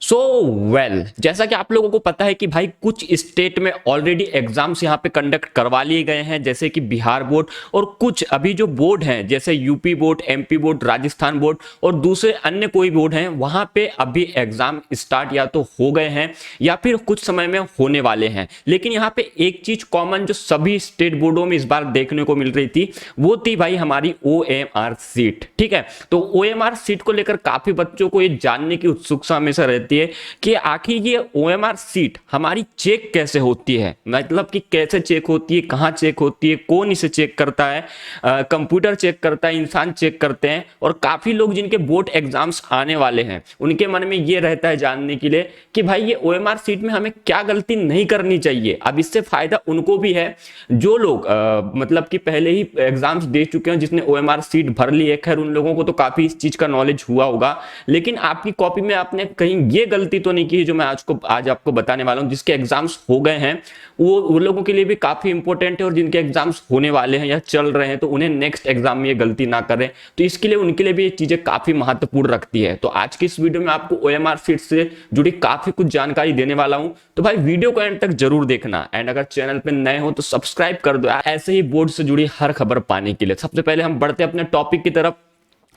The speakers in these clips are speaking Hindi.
सो वेल जैसा कि आप लोगों को पता है कि भाई कुछ स्टेट में ऑलरेडी एग्जाम्स यहाँ पे कंडक्ट करवा लिए गए हैं, जैसे कि बिहार बोर्ड, और कुछ अभी जो बोर्ड हैं जैसे UP board, MP board, Rajasthan board और दूसरे अन्य कोई बोर्ड हैं, वहां पे अभी एग्जाम स्टार्ट या तो हो गए हैं या फिर कुछ समय में होने वाले हैं। लेकिन यहाँ पे एक चीज कॉमन जो सभी स्टेट बोर्डों में इस बार देखने को मिल रही थी वो थी भाई हमारी OMR सीट। ठीक है, तो OMR सीट को लेकर काफी बच्चों को ये जानने की उत्सुकता हमेशा रहती है कि आखिर ये OMR सीट हमारी चेक कैसे होती है, मतलब कि कैसे चेक होती है, कहाँ चेक होती है, कौन इसे चेक करता है, कंप्यूटर चेक करता है, इंसान चेक करते हैं। और काफी लोग जिनके बोर्ड एग्जाम्स आने वाले हैं उनके मन में ये रहता है जानने के लिए कि भाई ये OMR सीट में हमें क्या गलती नहीं करनी चाहिए। अब इससे फायदा उनको भी है जो लोग मतलब कि पहले ही एग्जाम्स दे चुके हैं, जिसने OMR सीट भर ली है। खैर उन लोगों को तो काफी इस चीज का नॉलेज हुआ होगा, लेकिन आपकी कॉपी में आपने कहीं ये गलती तो नहीं की जो मैं आज आपको बताने वाला हूं। जिसके एग्जाम्स हो गए हैं वो लोगों के लिए भी काफी इंपॉर्टेंट है, और जिनके एग्जाम्स होने वाले हैं या चल रहे हैं तो उन्हें नेक्स्ट एग्जाम में ये गलती ना करें, तो इसके लिए उनके लिए भी ये चीजें काफी महत्वपूर्ण रखती है। तो आज की इस वीडियो में आपको OMR सीट से जुड़ी काफी कुछ जानकारी देने वाला हूं, तो भाई वीडियो को एंड तक जरूर देखना। एंड अगर चैनल पे नए हो तो सब्सक्राइब कर दो ऐसे ही बोर्ड से जुड़ी हर खबर पाने के लिए। सबसे पहले हम बढ़ते हैं अपने टॉपिक की तरफ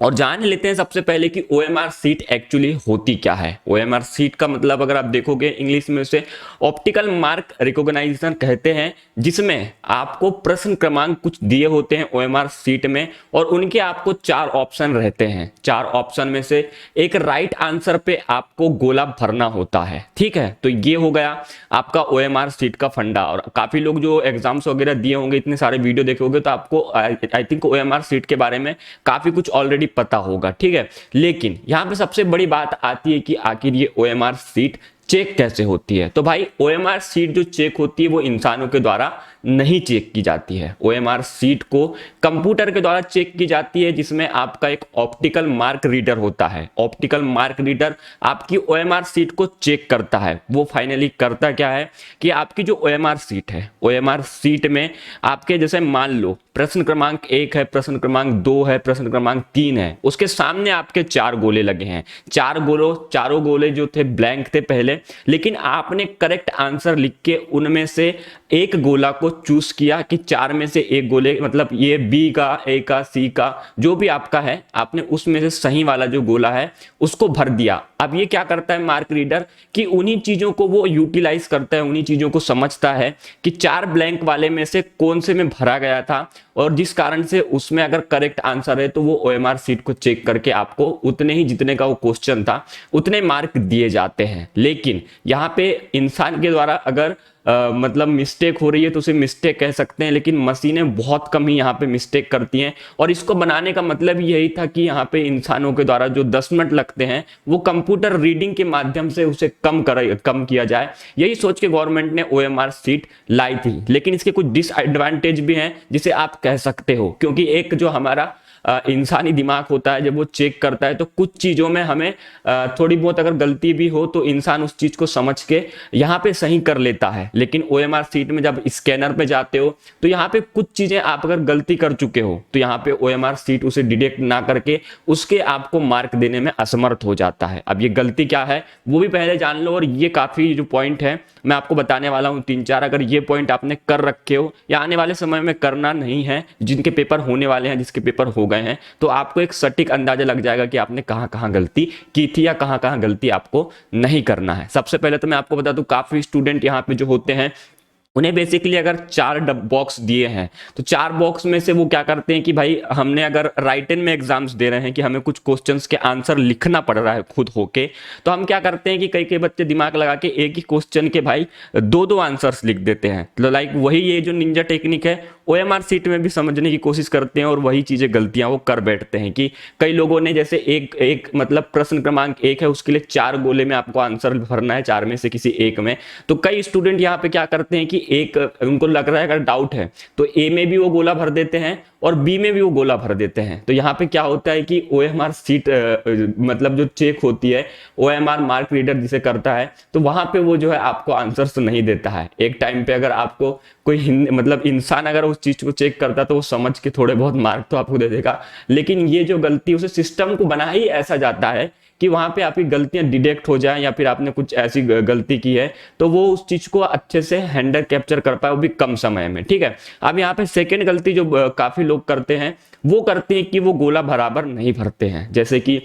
और जान लेते हैं सबसे पहले कि OMR सीट एक्चुअली होती क्या है। OMR सीट का मतलब अगर आप देखोगे इंग्लिश में उसे ऑप्टिकल मार्क रिकॉग्नाइजेशन कहते हैं, जिसमें आपको प्रश्न क्रमांक कुछ दिए होते हैं OMR सीट में और उनके आपको 4 ऑप्शन रहते हैं। 4 ऑप्शन में से एक राइट आंसर पे आपको गोला भरना होता है। ठीक है, तो ये हो गया आपका OMR सीट का फंडा। और काफी लोग जो एग्जाम्स वगैरह दिए होंगे, इतने सारे वीडियो देखे होंगे, तो आपको आई थिंक OMR सीट के बारे में काफी कुछ ऑलरेडी पता होगा। ठीक है, लेकिन यहां पे सबसे बड़ी बात आती है कि आखिर ये OMR सीट चेक कैसे होती है। तो भाई OMR सीट जो चेक होती है वो इंसानों के द्वारा नहीं चेक की जाती है। OMR सीट को कंप्यूटर के द्वारा चेक की जाती है, जिसमें आपका एक ऑप्टिकल मार्क रीडर होता है। ऑप्टिकल मार्क रीडर आपकी OMR सीट को चेक करता है। वो फाइनली करता क्या है कि आपकी जो OMR सीट है, OMR सीट में आपके जैसे मान लो प्रश्न क्रमांक 1 है, प्रश्न क्रमांक 2 है, प्रश्न क्रमांक 3 है, उसके सामने आपके 4 गोले लगे हैं। चारों गोले जो थे ब्लैंक थे पहले, लेकिन आपने करेक्ट आंसर लिख के उनमें से एक गोला को चूज किया कि 4 में से एक गोले, मतलब ये B का, A का, C का जो भी आपका है, आपने उसमें से सही वाला जो गोला है उसको भर दिया। अब ये क्या करता है मार्क रीडर कि उन्हीं चीजों को वो यूटिलाइज करता है, उन्हीं चीजों को समझता है कि 4 ब्लैंक वाले में से कौन से में भरा गया था, और जिस कारण से उसमें अगर करेक्ट आंसर है तो वो OMR सीट को चेक करके आपको उतने ही जितने का वो क्वेश्चन था उतने मार्क दिए जाते हैं। लेकिन यहाँ पे इंसान के द्वारा अगर मतलब मिस्टेक हो रही है तो उसे मिस्टेक कह सकते हैं, लेकिन मशीनें बहुत कम ही यहाँ पे मिस्टेक करती हैं। और इसको बनाने का मतलब यही था कि यहाँ पे इंसानों के द्वारा जो 10 मिनट लगते हैं वो कंप्यूटर रीडिंग के माध्यम से उसे कम किया जाए। यही सोच के गवर्नमेंट ने OMR सीट लाई थी। लेकिन इसके कुछ डिसएडवांटेज भी हैं जिसे आप कह सकते हो, क्योंकि एक जो हमारा इंसानी दिमाग होता है जब वो चेक करता है तो कुछ चीजों में हमें थोड़ी बहुत अगर गलती भी हो तो इंसान उस चीज को समझ के यहाँ पे सही कर लेता है। लेकिन OMR सीट में जब स्कैनर पे जाते हो तो यहाँ पे कुछ चीजें आप अगर गलती कर चुके हो तो यहाँ पे OMR सीट उसे डिटेक्ट ना करके उसके आपको मार्क देने में असमर्थ हो जाता है। अब ये गलती क्या है वो भी पहले जान लो, और ये काफी जो पॉइंट है मैं आपको बताने वाला हूँ 3-4। अगर ये पॉइंट आपने कर रखे हो या आने वाले समय में करना नहीं है, जिनके पेपर होने वाले हैं, जिसके पेपर हो गए हैं, तो आपको एक सटीक अंदाजा लग जाएगा कि आपने कहां कहां गलती की थी या कहां कहां गलती आपको नहीं करना है। सबसे पहले तो मैं आपको बता दूं, काफी स्टूडेंट यहां पे जो होते हैं उन्हें बेसिकली अगर 4 बॉक्स दिए हैं तो 4 बॉक्स में से वो क्या करते हैं कि भाई हमने अगर राइट इन में एग्जाम्स दे रहे हैं कि हमें कुछ क्वेश्चंस के आंसर लिखना पड़ रहा है खुद होके, तो हम क्या करते हैं कि कई कई बच्चे दिमाग लगा के एक ही क्वेश्चन के भाई 2-2 आंसर्स लिख देते हैं। तो लाइक वही ये जो निंजा टेक्निक है OMR सीट में भी समझने की कोशिश करते हैं और वही चीजें गलतियां वो कर बैठते हैं कि कई लोगों ने जैसे एक मतलब प्रश्न क्रमांक 1 है उसके लिए 4 गोले में आपको आंसर भरना है, 4 में से किसी एक में। तो कई स्टूडेंट यहाँ पे क्या करते हैं कि एक उनको लग रहा है अगर डाउट है तो A में भी वो गोला भर देते हैं और B में भी वो गोला भर देते हैं। तो यहाँ पे क्या होता है कि OMR सीट मतलब जो चेक होती है OMR मार्क रीडर जिसे करता है, तो वहां पे वो जो है आपको आंसर्स नहीं देता है। एक टाइम पे अगर आपको कोई मतलब इंसान अगर उस चीज को चेक करता तो वो समझ के थोड़े बहुत मार्क तो आपको दे देगा, लेकिन ये जो गलती उसे सिस्टम को बना ही ऐसा जाता है कि वहां पे आपकी गलतियां डिटेक्ट हो जाए या फिर आपने कुछ ऐसी गलती की है तो वो उस चीज को अच्छे से हैंडल कैप्चर कर पाए, वो भी कम समय में। ठीक है, अब यहाँ पे सेकेंड गलती जो काफी लोग करते हैं वो करते हैं कि वो गोला बराबर नहीं भरते हैं। जैसे कि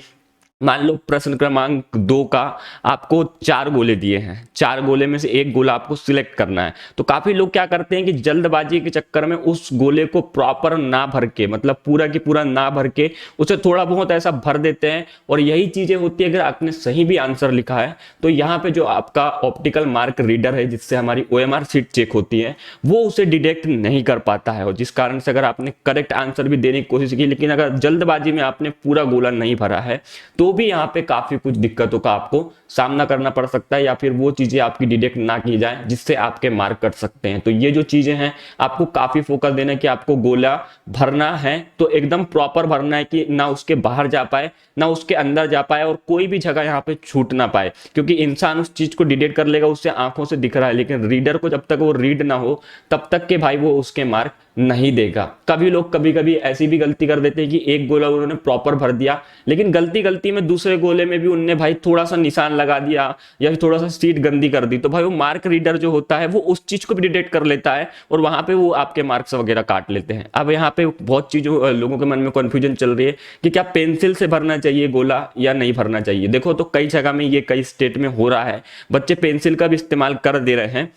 मान लो प्रश्न क्रमांक 2 का आपको 4 गोले दिए हैं, 4 गोले में से एक गोला आपको सिलेक्ट करना है। तो काफी लोग क्या करते हैं कि जल्दबाजी के चक्कर में उस गोले को प्रॉपर ना भर के, मतलब पूरा की पूरा ना भर के उसे थोड़ा बहुत ऐसा भर देते हैं। और यही चीजें होती है, अगर आपने सही भी आंसर लिखा है तो यहाँ पे जो आपका ऑप्टिकल मार्क रीडर है जिससे हमारी OMR शीट चेक होती है वो उसे डिटेक्ट नहीं कर पाता है। और जिस कारण से अगर आपने करेक्ट आंसर भी देने की कोशिश की लेकिन अगर जल्दबाजी में आपने पूरा गोला नहीं भरा है तो भी यहाँ पे काफी कुछ दिक्कतों का आपको सामना करना पड़ सकता है, या फिर वो चीजें आपकी डिटेक्ट ना की जाए जिससे आपके मार्क कट सकते हैं। तो ये जो चीजें हैं आपको काफी फोकस देना है कि आपको गोला भरना है तो एकदम प्रॉपर भरना है कि ना उसके बाहर जा पाए ना उसके अंदर जा पाए और कोई भी जगह यहाँ पे छूट ना पाए। क्योंकि इंसान उस चीज को डिटेक्ट कर लेगा, उससे आंखों से दिख रहा है, लेकिन रीडर को जब तक वो रीड ना हो तब तक के भाई वो उसके मार्क नहीं देगा। कभी लोग कभी कभी ऐसी भी गलती कर देते हैं कि एक गोला उन्होंने प्रॉपर भर दिया लेकिन गलती गलती में दूसरे गोले में भी उनने भाई थोड़ा सा निशान लगा दिया या फिर थोड़ा सा सीट गंदी कर दी, तो भाई वो मार्क रीडर जो होता है वो उस चीज को भी डिटेक्ट कर लेता है और वहां पे वो आपके मार्क्स वगैरह काट लेते हैं। अब यहाँ पे बहुत चीजों लोगों के मन में कंफ्यूजन चल रही है कि क्या पेंसिल से भरना चाहिए गोला या नहीं भरना चाहिए। देखो तो कई जगह में ये कई स्टेट में हो रहा है, बच्चे पेंसिल का भी इस्तेमाल कर दे रहे हैं।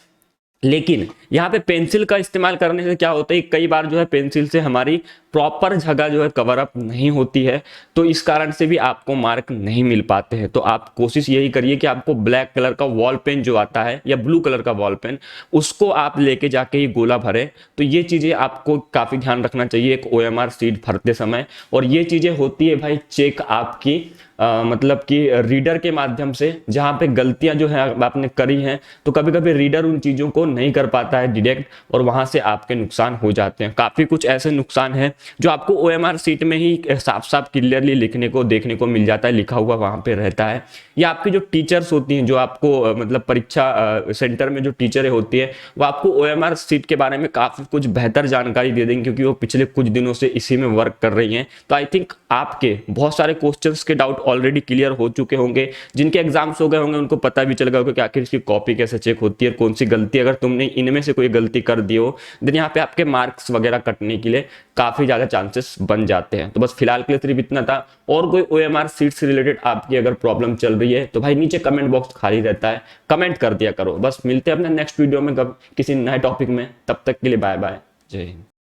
लेकिन यहाँ पे पेंसिल का इस्तेमाल करने से क्या होता है, कई बार जो है पेंसिल से हमारी प्रॉपर जगह जो है कवर अप नहीं होती है, तो इस कारण से भी आपको मार्क नहीं मिल पाते हैं। तो आप कोशिश यही करिए कि आपको ब्लैक कलर का वॉल पेन जो आता है या ब्लू कलर का वॉल पेन उसको आप लेके जाके ही गोला भरे। तो ये चीजें आपको काफी ध्यान रखना चाहिए एक OMR शीट भरते समय। और ये चीजें होती है भाई चेक आपकी मतलब कि रीडर के माध्यम से, जहां पे गलतियां जो है आपने करी हैं तो कभी कभी रीडर उन चीजों को नहीं कर पाता है डिटेक्ट और वहां से आपके नुकसान हो जाते हैं। काफी कुछ ऐसे नुकसान हैं जो आपको OMR शीट में ही साफ साफ क्लियरली लिखने को देखने को मिल जाता है, लिखा हुआ वहां पे रहता है। या आपकी जो टीचर्स होती हैं, जो आपको मतलब परीक्षा सेंटर में जो टीचरें होती है वो आपको OMR शीट के बारे में काफी कुछ बेहतर जानकारी दे देंगे क्योंकि वो पिछले कुछ दिनों से इसी में वर्क कर रही हैं। तो आई थिंक आपके बहुत सारे क्वेश्चंस के डाउट ऑलरेडी क्लियर हो चुके होंगे। जिनके एग्जाम्स हो गए होंगे उनको पता भी चल गया होगा कि आखिर इसकी कॉपी कैसे चेक होती है, कौन सी गलती, अगर तुमने इनमें से कोई गलती कर दी हो देन यहाँ पे आपके मार्क्स वगैरह कटने के लिए काफी ज्यादा चांसेस बन जाते हैं। तो बस फिलहाल के लिए सिर्फ इतना था। और कोई OMR सीट से रिलेटेड आपकी अगर प्रॉब्लम चल रही है तो भाई नीचे कमेंट बॉक्स खाली रहता है, कमेंट कर दिया करो। बस मिलते हैं अपने नेक्स्ट वीडियो में किसी नए टॉपिक में, तब तक के लिए बाय बाय, जय हिंद।